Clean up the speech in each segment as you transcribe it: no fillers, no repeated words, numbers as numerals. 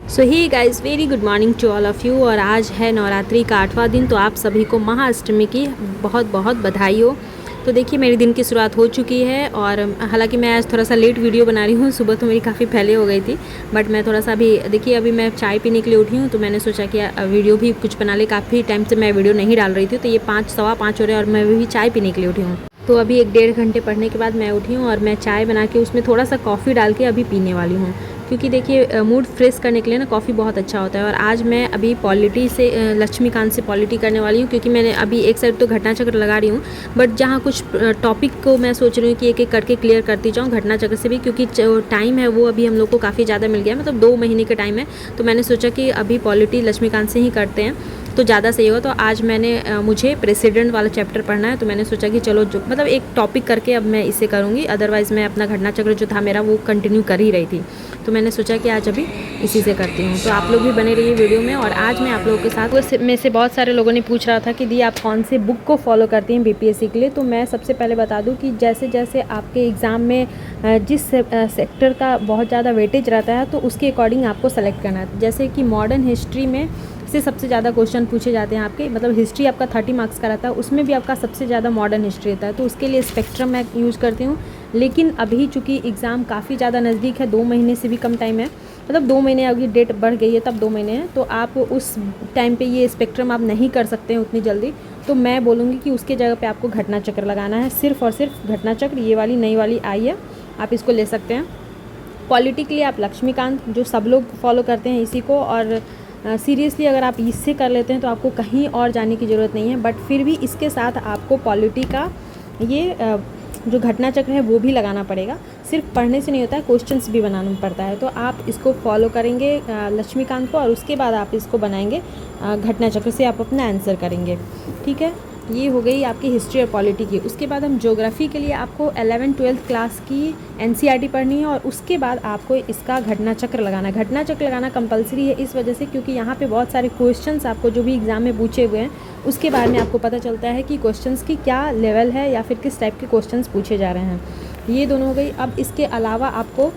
So hi guys very good morning to all of you. और आज है नवरात्रि का 8वां दिन, तो आप सभी को महाअष्टमी की बहुत बहुत बधाई हो। तो देखिए मेरे दिन की शुरुआत हो चुकी है और हालांकि मैं आज थोड़ा सा लेट वीडियो बना रही हूँ। सुबह तो मेरी काफ़ी पहले हो गई थी, बट मैं थोड़ा सा अभी देखिए अभी मैं चाय पीने के लिए उठी हूँ, तो मैंने सोचा कि वीडियो भी कुछ बना ले। काफ़ी टाइम से मैं वीडियो नहीं डाल रही थी, तो ये 5 सवा 5 हो रहे हैं और मैं भी चाय पीने के लिए उठी हूँ। तो अभी 1-1.5 घंटे पढ़ने के बाद मैं उठी हूँ और मैं चाय बना के उसमें थोड़ा सा कॉफ़ी डाल के अभी पीने वाली हूँ, क्योंकि देखिए मूड फ्रेश करने के लिए ना कॉफ़ी बहुत अच्छा होता है। और आज मैं अभी पॉलिटी से लक्ष्मीकांत से पॉलिटी करने वाली हूँ, क्योंकि मैंने अभी एक साइड तो घटना चक्र लगा रही हूँ, बट जहाँ कुछ टॉपिक को मैं सोच रही हूँ कि एक एक करके क्लियर करती जाऊँ घटना चक्र से भी, क्योंकि टाइम है वो अभी हम लोग को काफ़ी ज़्यादा मिल गया है, मतलब 2 महीने का टाइम है। तो मैंने सोचा कि अभी पॉलिटी लक्ष्मीकांत से ही करते हैं तो ज़्यादा सही होगा। तो आज मुझे प्रेसिडेंट वाला चैप्टर पढ़ना है, तो मैंने सोचा कि चलो जो मतलब एक टॉपिक करके अब मैं इसे करूँगी, अदरवाइज़ मैं अपना घटना चक्र जो था मेरा वो कंटिन्यू कर ही रही थी। तो मैंने सोचा कि आज अभी इसी से करती हूँ। तो आप लोग भी बने रहिए वीडियो में। और आज मैं आप लोगों के साथ में से बहुत सारे लोगों ने पूछ रहा था कि दी आप कौन से बुक को फॉलो करती हैं बीपीएससी के लिए। तो मैं सबसे पहले बता दूँ कि जैसे जैसे आपके एग्ज़ाम में जिस सेक्टर का बहुत ज़्यादा वेटेज रहता है तो उसके अकॉर्डिंग आपको सेलेक्ट करना है। जैसे कि मॉडर्न हिस्ट्री में से सबसे ज़्यादा क्वेश्चन पूछे जाते हैं आपके, मतलब हिस्ट्री आपका 30 मार्क्स का रहता है, उसमें भी आपका सबसे ज़्यादा मॉडर्न हिस्ट्री रहता है। तो उसके लिए स्पेक्ट्रम मैं यूज़ करती हूँ। लेकिन अभी चूँकि एग्ज़ाम काफ़ी ज़्यादा नज़दीक है, 2 महीने से भी कम टाइम है, मतलब 2 महीने अभी डेट बढ़ गई है तब 2 महीने हैं, तो आप उस टाइम पे ये स्पेक्ट्रम आप नहीं कर सकते हैं उतनी जल्दी। तो मैं बोलूँगी कि उसके जगह पे आपको घटना चक्र लगाना है, सिर्फ और सिर्फ घटना चक्र। ये वाली नई वाली आई है, आप इसको ले सकते हैं। पॉलिटी के लिए आप लक्ष्मीकांत, जो सब लोग फॉलो करते हैं इसी को, और सीरियसली अगर आप इससे कर लेते हैं तो आपको कहीं और जाने की ज़रूरत नहीं है। बट फिर भी इसके साथ आपको पॉलिटी का ये जो घटना चक्र है वो भी लगाना पड़ेगा। सिर्फ पढ़ने से नहीं होता है, क्वेश्चंस भी बनाना पड़ता है। तो आप इसको फॉलो करेंगे लक्ष्मीकांत को, और उसके बाद आप इसको बनाएंगे घटना चक्र से आप अपना आंसर करेंगे। ठीक है, ये हो गई आपकी हिस्ट्री और पॉलिटी की। उसके बाद हम ज्योग्राफी के लिए आपको 11th-12th क्लास की एनसीईआरटी पढ़नी है, और उसके बाद आपको इसका घटना चक्र लगाना है। घटना चक्र लगाना कंपलसरी है इस वजह से क्योंकि यहाँ पे बहुत सारे क्वेश्चंस आपको जो भी एग्ज़ाम में पूछे हुए हैं उसके बारे में आपको पता चलता है कि क्वेश्चंस की क्या लेवल है या फिर किस टाइप के क्वेश्चंस पूछे जा रहे हैं। ये दोनों हो गई। अब इसके अलावा आपको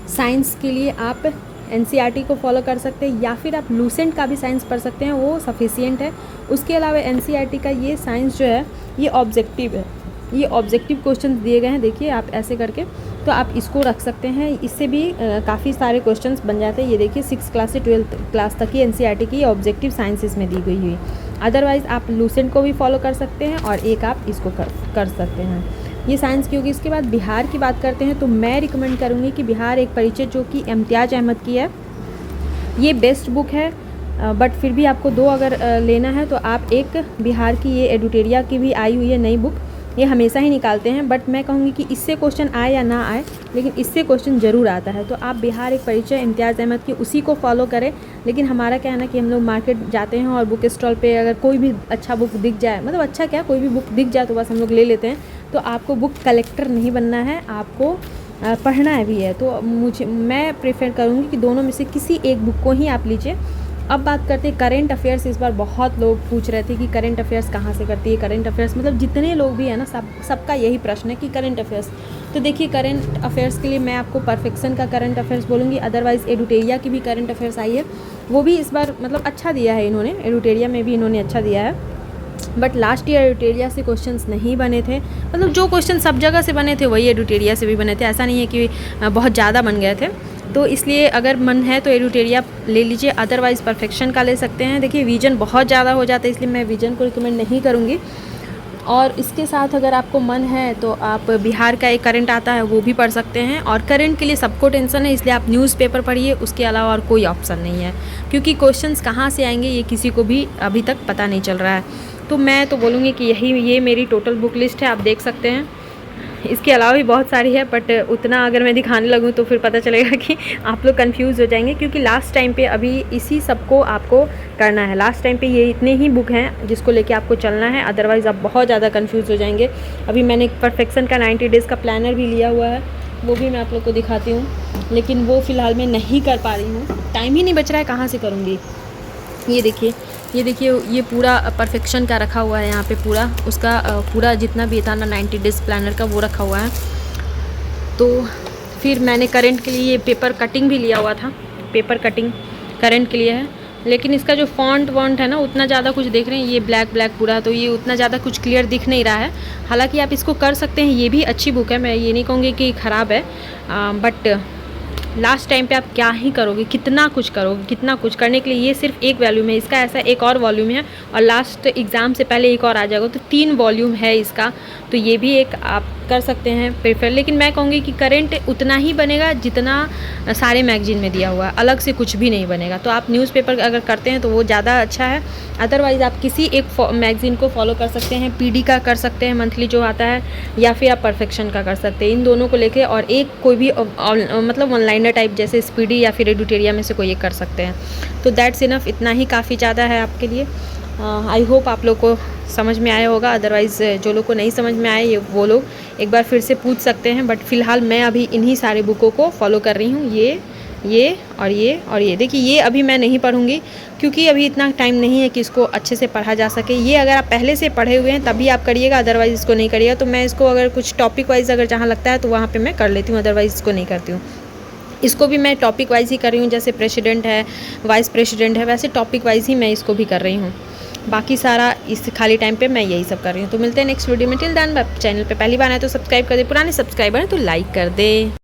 साइंस के लिए आप एनसीईआरटी को फॉलो कर सकते हैं, या फिर आप लूसेंट का भी साइंस पढ़ सकते हैं, वो सफिशिएंट है। उसके अलावा एनसीईआरटी का ये साइंस जो है ये ऑब्जेक्टिव है, ये ऑब्जेक्टिव क्वेश्चन दिए गए हैं, देखिए आप ऐसे करके, तो आप इसको रख सकते हैं। इससे भी काफ़ी सारे क्वेश्चंस बन जाते हैं। ये देखिए 6th क्लास से 12th क्लास तक की एनसीईआरटी की ऑब्जेक्टिव साइंस इसमें दी गई हुई। अदरवाइज़ आप लूसेंट को भी फॉलो कर सकते हैं और एक आप इसको कर सकते हैं। ये साइंस की होगी। इसके बाद बिहार की बात करते हैं, तो मैं रिकमेंड करूँगी कि बिहार एक परिचय जो कि इम्तियाज़ अहमद की है, ये बेस्ट बुक है। बट फिर भी आपको 2 अगर लेना है तो आप एक बिहार की ये एडुटेरिया की भी आई हुई है नई बुक, ये हमेशा ही निकालते हैं, बट मैं कहूँगी कि इससे क्वेश्चन आए या ना आए लेकिन इससे क्वेश्चन ज़रूर आता है। तो आप बिहार एक परिचय इम्तियाज़ अहमद की उसी को फॉलो करें। लेकिन हमारा क्या है ना कि हम लोग मार्केट जाते हैं और बुक स्टॉल पे अगर कोई भी अच्छा बुक दिख जाए, मतलब अच्छा क्या कोई भी बुक दिख जाए तो बस हम लोग ले लेते हैं। तो आपको बुक कलेक्टर नहीं बनना है, आपको पढ़ना भी है। तो मैं प्रेफर करूँगी कि दोनों में से किसी एक बुक को ही आप लीजिए। अब बात करते हैं करेंट अफेयर्स। इस बार बहुत लोग पूछ रहे थे कि करेंट अफेयर्स कहाँ से करती है। करेंट अफेयर्स मतलब जितने लोग भी हैं ना सबका यही प्रश्न है कि करेंट अफेयर्स। तो देखिए करेंट अफेयर्स के लिए मैं आपको परफेक्शन का करंट अफेयर्स बोलूँगी। अदरवाइज़ एडुटेरिया की भी करंट अफेयर्स आई है, वो भी इस बार मतलब अच्छा दिया है इन्होंने, एडुटेरिया में भी इन्होंने अच्छा दिया है। बट लास्ट ईयर एडुटेरिया से क्वेश्चंस नहीं बने थे, मतलब जो क्वेश्चन सब जगह से बने थे वही एडुटेरिया से भी बने थे, ऐसा नहीं है कि बहुत ज़्यादा बन गए थे। तो इसलिए अगर मन है तो एडुटेरिया ले लीजिए, अदरवाइज़ परफेक्शन का ले सकते हैं। देखिए विजन बहुत ज़्यादा हो जाता है, इसलिए मैं विजन को रिकमेंड नहीं करूँगी। और इसके साथ अगर आपको मन है तो आप बिहार का एक करंट आता है वो भी पढ़ सकते हैं। और करंट के लिए सबको टेंशन है, इसलिए आप न्यूज़पेपर पढ़िए, उसके अलावा और कोई ऑप्शन नहीं है, क्योंकि क्वेश्चंस कहाँ से आएंगे ये किसी को भी अभी तक पता नहीं चल रहा है। तो मैं तो बोलूँगी कि ये मेरी टोटल बुक लिस्ट है, आप देख सकते हैं। इसके अलावा भी बहुत सारी है, बट उतना अगर मैं दिखाने लगूँ तो फिर पता चलेगा कि आप लोग कंफ्यूज हो जाएंगे, क्योंकि लास्ट टाइम पे अभी इसी सबको आपको करना है। लास्ट टाइम पे ये इतने ही बुक हैं जिसको लेके आपको चलना है, अदरवाइज़ आप बहुत ज़्यादा कंफ्यूज हो जाएंगे। अभी मैंने परफेक्शन का 90 डेज़ का प्लानर भी लिया हुआ है, वो भी मैं आप लोग को दिखाती हूँ, लेकिन वो फ़िलहाल मैं नहीं कर पा रही हूँ, टाइम ही नहीं बच रहा है, कहाँ से करूँगी। ये देखिए ये पूरा परफेक्शन का रखा हुआ है, यहाँ पे पूरा उसका पूरा जितना भी था ना 90 डेज़ प्लानर का वो रखा हुआ है। तो फिर मैंने करंट के लिए ये पेपर कटिंग भी लिया हुआ था, पेपर कटिंग करंट के लिए है, लेकिन इसका जो फॉन्ट वॉन्ट है ना उतना ज़्यादा कुछ देख रहे हैं, ये ब्लैक ब्लैक पूरा, तो ये उतना ज़्यादा कुछ क्लियर दिख नहीं रहा है। हालांकि आप इसको कर सकते हैं, ये भी अच्छी बुक है, मैं ये नहीं कहूँगी कि ख़राब है, बट लास्ट टाइम पे आप क्या ही करोगे, कितना कुछ करोगे, कितना कुछ करने के लिए ये सिर्फ एक वॉल्यूम है, इसका ऐसा एक और वॉल्यूम है और लास्ट एग्ज़ाम से पहले एक और आ जाएगा, तो 3 वॉल्यूम है इसका, तो ये भी एक आप कर सकते हैं प्रेफर। लेकिन मैं कहूँगी कि करंट उतना ही बनेगा जितना सारे मैगजीन में दिया हुआ है, अलग से कुछ भी नहीं बनेगा। तो आप न्यूज़पेपर अगर करते हैं तो वो ज़्यादा अच्छा है, अदरवाइज़ आप किसी एक मैगज़ीन को फॉलो कर सकते हैं, पीडी का कर सकते हैं मंथली जो आता है, या फिर आप परफेक्शन का कर सकते हैं। इन दोनों को लेके और एक कोई भी मतलब ऑनलाइनर टाइप जैसे स्पीडी या फिर एडिटोरिया में से कोई एक कर सकते हैं। तो दैट्स इनफ, इतना ही काफ़ी ज़्यादा है आपके लिए। आई होप आप लोग को समझ में आया होगा, अदरवाइज़ जो लोग को नहीं समझ में आए वो लोग एक बार फिर से पूछ सकते हैं। बट फ़िलहाल मैं अभी इन्हीं सारे बुकों को फॉलो कर रही हूँ, ये और ये और ये। देखिए ये अभी मैं नहीं पढ़ूँगी क्योंकि अभी इतना टाइम नहीं है कि इसको अच्छे से पढ़ा जा सके। ये अगर आप पहले से पढ़े हुए हैं तभी आप करिएगा, अदरवाइज़ इसको नहीं करिएगा। तो मैं इसको अगर कुछ टॉपिक वाइज अगर जहाँ लगता है तो वहाँ पर मैं कर लेती हूँ, अदरवाइज़ इसको नहीं करती हूँ। इसको भी मैं टॉपिक वाइज ही कर रही हूँ, जैसे प्रेसिडेंट है, वाइस प्रेसिडेंट है, वैसे टॉपिक वाइज ही मैं इसको भी कर रही हूँ। बाकी सारा इस खाली टाइम पे मैं यही सब कर रही हूँ। तो मिलते हैं नेक्स्ट वीडियो में। टिल देन चैनल पे पहली बार आए तो सब्सक्राइब कर दे, पुराने सब्सक्राइबर हैं तो लाइक कर दे।